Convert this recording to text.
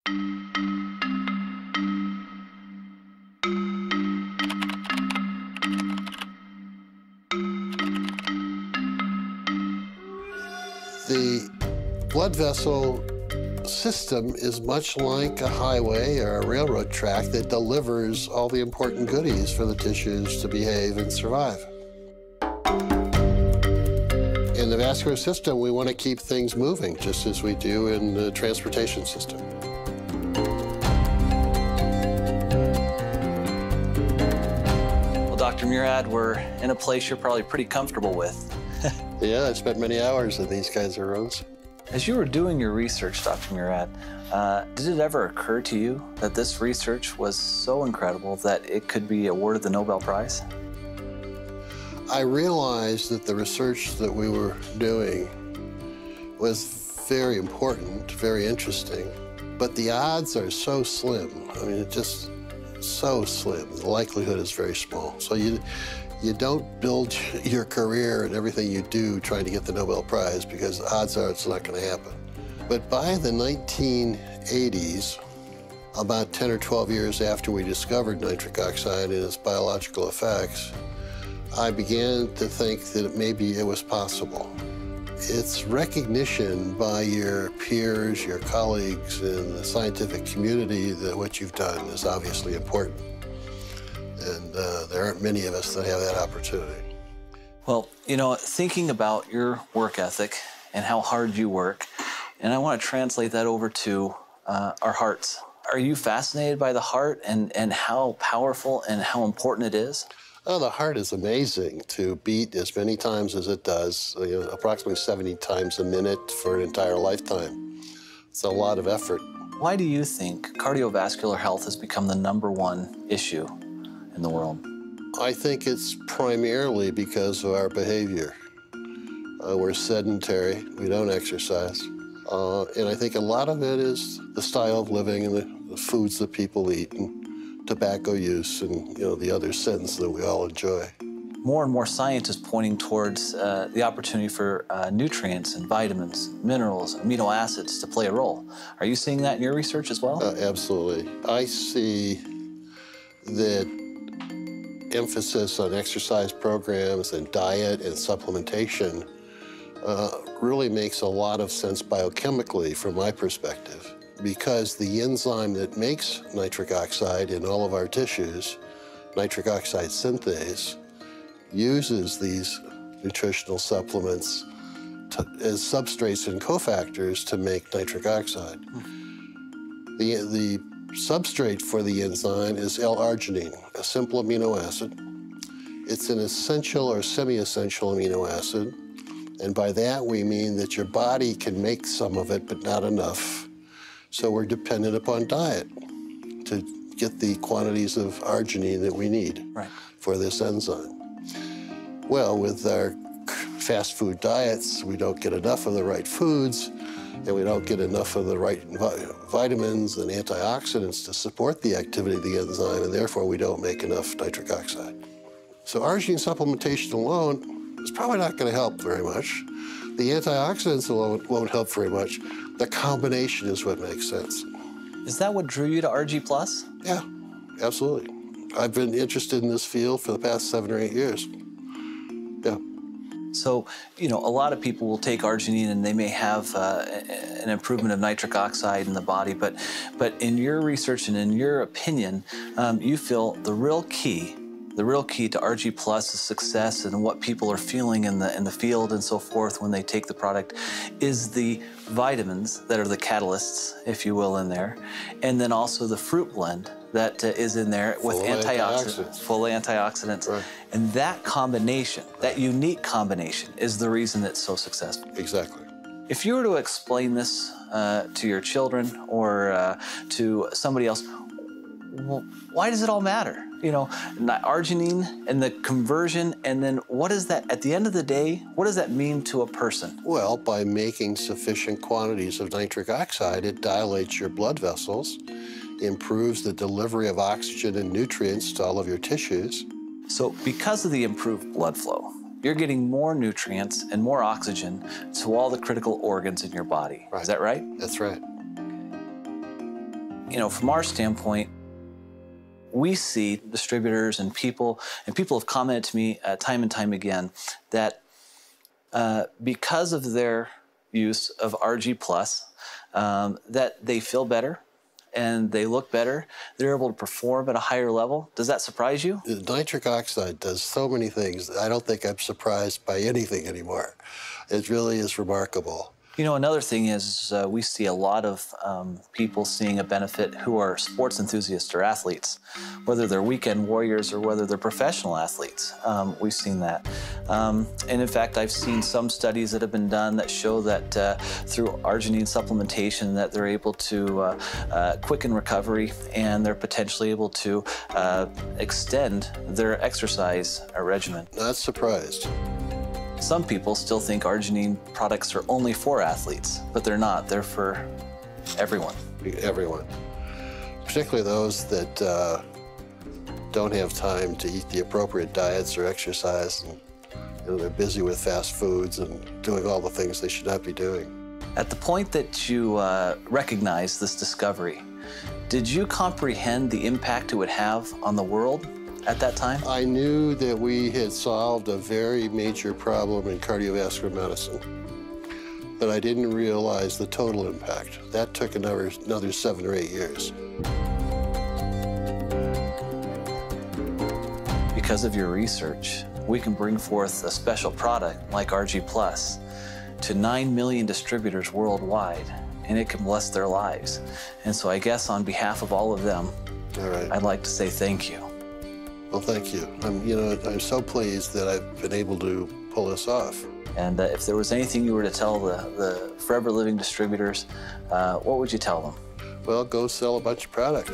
The blood vessel system is much like a highway or a railroad track that delivers all the important goodies for the tissues to behave and survive. In the vascular system, we want to keep things moving, just as we do in the transportation system. Well, Dr. Murad, we're in a place you're probably pretty comfortable with. Yeah, I spent many hours in these kinds of rooms. As you were doing your research, Dr. Murad, did it ever occur to you that this research was so incredible that it could be awarded the Nobel Prize? I realized that the research that we were doing was very important, very interesting, but the odds are so slim. I mean, it's just so slim. The likelihood is very small. So you don't build your career and everything you do trying to get the Nobel Prize, because odds are it's not going to happen. But by the 1980s, about 10 or 12 years after we discovered nitric oxide and its biological effects, I began to think that maybe it was possible. It's recognition by your peers, your colleagues in the scientific community that what you've done is obviously important. And there aren't many of us that have that opportunity. Well, you know, thinking about your work ethic and how hard you work, and I want to translate that over to our hearts. Are you fascinated by the heart and how powerful and how important it is? Oh, the heart is amazing to beat as many times as it does, approximately 70 times a minute for an entire lifetime. It's a lot of effort. Why do you think cardiovascular health has become the #1 issue in the world? I think it's primarily because of our behavior. We're sedentary, we don't exercise. And I think a lot of it is the style of living and the foods that people eat, and tobacco use, and the other sins that we all enjoy. More and more science is pointing towards the opportunity for nutrients and vitamins, minerals, amino acids to play a role. Are you seeing that in your research as well? Absolutely. I see that emphasis on exercise programs and diet and supplementation really makes a lot of sense biochemically from my perspective, because the enzyme that makes nitric oxide in all of our tissues, nitric oxide synthase, uses these nutritional supplements as substrates and cofactors to make nitric oxide. The substrate for the enzyme is L-arginine, a simple amino acid. It's an essential or semi-essential amino acid, and by that we mean that your body can make some of it, but not enough. So we're dependent upon diet to get the quantities of arginine that we need for this enzyme. Well, with our fast food diets, we don't get enough of the right foods, and we don't get enough of the right vitamins and antioxidants to support the activity of the enzyme, and therefore we don't make enough nitric oxide. So arginine supplementation alone is probably not going to help very much. The antioxidants alone won't help very much. The combination is what makes sense. Is that what drew you to RG+? Yeah, absolutely. I've been interested in this field for the past 7 or 8 years. Yeah. So, a lot of people will take arginine and they may have an improvement of nitric oxide in the body, but in your research and in your opinion, you feel the real key to RG+ is success and what people are feeling in the field and so forth when they take the product is the vitamins that are the catalysts, if you will, in there, and then also the fruit blend that is in there with full antioxidants. Right. And that combination, that unique combination, is the reason it's so successful. Exactly. If you were to explain this to your children or to somebody else, well, why does it all matter? Arginine and the conversion, and then what is that, at the end of the day, what does that mean to a person? Well, by making sufficient quantities of nitric oxide, it dilates your blood vessels, improves the delivery of oxygen and nutrients to all of your tissues. So because of the improved blood flow, you're getting more nutrients and more oxygen to all the critical organs in your body. Right. Is that right? That's right. from our standpoint, we see distributors and people have commented to me time and time again that because of their use of RG+, that they feel better and they look better. They're able to perform at a higher level. Does that surprise you? Nitric oxide does so many things. I don't think I'm surprised by anything anymore. It really is remarkable. Another thing is we see a lot of people seeing a benefit who are sports enthusiasts or athletes, whether they're weekend warriors or whether they're professional athletes. We've seen that. And in fact, I've seen some studies that have been done that show that through arginine supplementation that they're able to quicken recovery and they're potentially able to extend their exercise regimen. Not surprised. Some people still think arginine products are only for athletes, but they're not. They're for everyone. Everyone. Particularly those that don't have time to eat the appropriate diets or exercise. And, they're busy with fast foods and doing all the things they should not be doing. At the point that you recognized this discovery, did you comprehend the impact it would have on the world at that time? I knew that we had solved a very major problem in cardiovascular medicine, but I didn't realize the total impact. That took another 7 or 8 years. Because of your research, we can bring forth a special product like RG Plus to 9 million distributors worldwide, and it can bless their lives. And so I guess on behalf of all of them, All right. I'd like to say thank you. Well, thank you. I'm so pleased that I've been able to pull this off. And if there was anything you were to tell the Forever Living distributors, what would you tell them? Well, go sell a bunch of product.